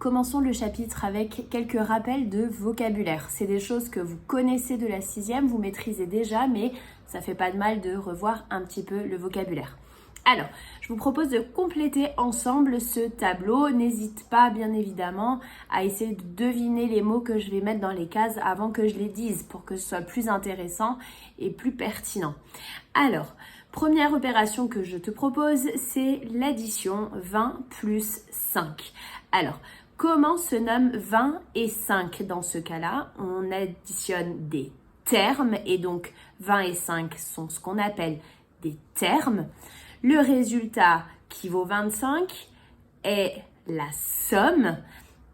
commençons le chapitre avec quelques rappels de vocabulaire. C'est des choses que vous connaissez de la 6e, vous maîtrisez déjà, mais ça fait pas de mal de revoir un petit peu le vocabulaire. Alors, je vous propose de compléter ensemble ce tableau. N'hésite pas, bien évidemment, à essayer de deviner les mots que je vais mettre dans les cases avant que je les dise pour que ce soit plus intéressant et plus pertinent. Alors, première opération que je te propose, c'est l'addition 20 plus 5. Alors, comment se nomment 20 et 5 dans ce cas-là? On additionne des termes et donc 20 et 5 sont ce qu'on appelle des termes. Le résultat qui vaut 25 est la somme.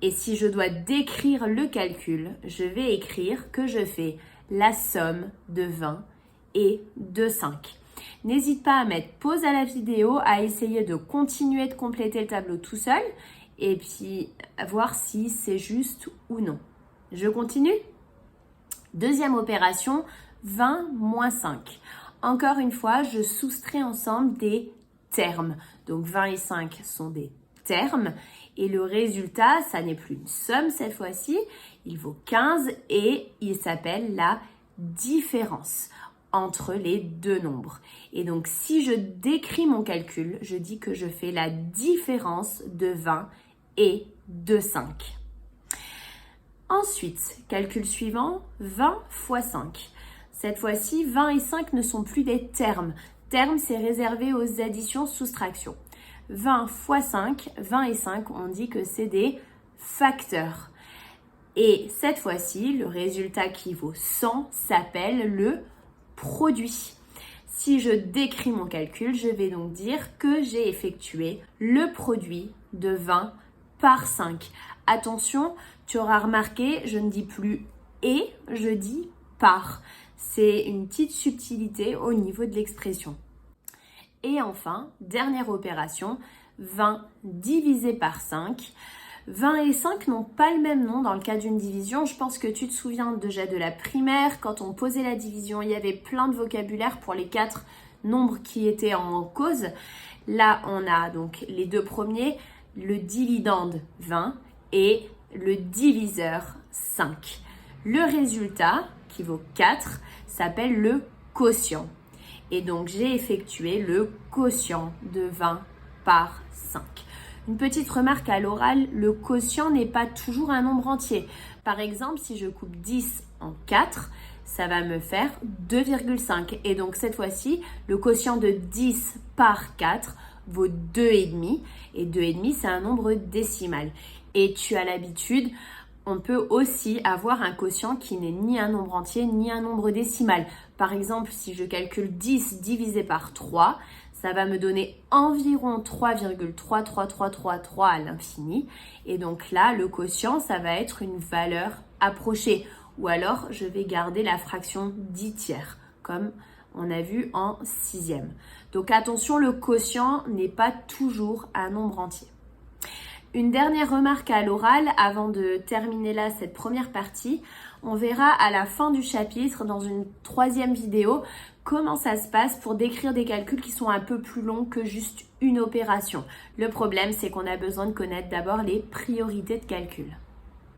Et si je dois décrire le calcul, je vais écrire que je fais la somme de 20 et de 5. N'hésite pas à mettre pause à la vidéo, à essayer de continuer de compléter le tableau tout seul et puis voir si c'est juste ou non. Je continue. Deuxième opération, 20 moins 5. Encore une fois, je soustrais ensemble des termes. Donc 20 et 5 sont des termes. Et le résultat, ça n'est plus une somme cette fois-ci. Il vaut 15 et il s'appelle la différence entre les deux nombres. Et donc si je décris mon calcul, je dis que je fais la différence de 20 et de 5. Ensuite, calcul suivant, 20 fois 5. Cette fois-ci, 20 et 5 ne sont plus des termes. Termes, c'est réservé aux additions-soustractions. 20 fois 5, 20 et 5, on dit que c'est des facteurs. Et cette fois-ci, le résultat qui vaut 100 s'appelle le produit. Si je décris mon calcul, je vais donc dire que j'ai effectué le produit de 20 par 5. Attention, tu auras remarqué, je ne dis plus et, je dis par. C'est une petite subtilité au niveau de l'expression. Et enfin, dernière opération, 20 divisé par 5. 20 et 5 n'ont pas le même nom dans le cas d'une division. Je pense que tu te souviens déjà de la primaire. Quand on posait la division, il y avait plein de vocabulaire pour les 4 nombres qui étaient en cause. Là, on a donc les deux premiers, le dividende 20 et le diviseur 5. Le résultat, qui vaut 4, s'appelle le quotient. Et donc, j'ai effectué le quotient de 20 par 5. Une petite remarque à l'oral, le quotient n'est pas toujours un nombre entier. Par exemple, si je coupe 10 en 4, ça va me faire 2,5. Et donc, cette fois-ci, le quotient de 10 par 4 vaut 2,5. Et 2,5, c'est un nombre décimal. Et tu as l'habitude, on peut aussi avoir un quotient qui n'est ni un nombre entier ni un nombre décimal. Par exemple, si je calcule 10 divisé par 3, ça va me donner environ 3,3333 à l'infini. Et donc là, le quotient, ça va être une valeur approchée. Ou alors, je vais garder la fraction 10 tiers, comme on a vu en 6e. Donc attention, le quotient n'est pas toujours un nombre entier. Une dernière remarque à l'oral avant de terminer là cette première partie. On verra à la fin du chapitre, dans une 3e vidéo, comment ça se passe pour décrire des calculs qui sont un peu plus longs que juste une opération. Le problème, c'est qu'on a besoin de connaître d'abord les priorités de calcul.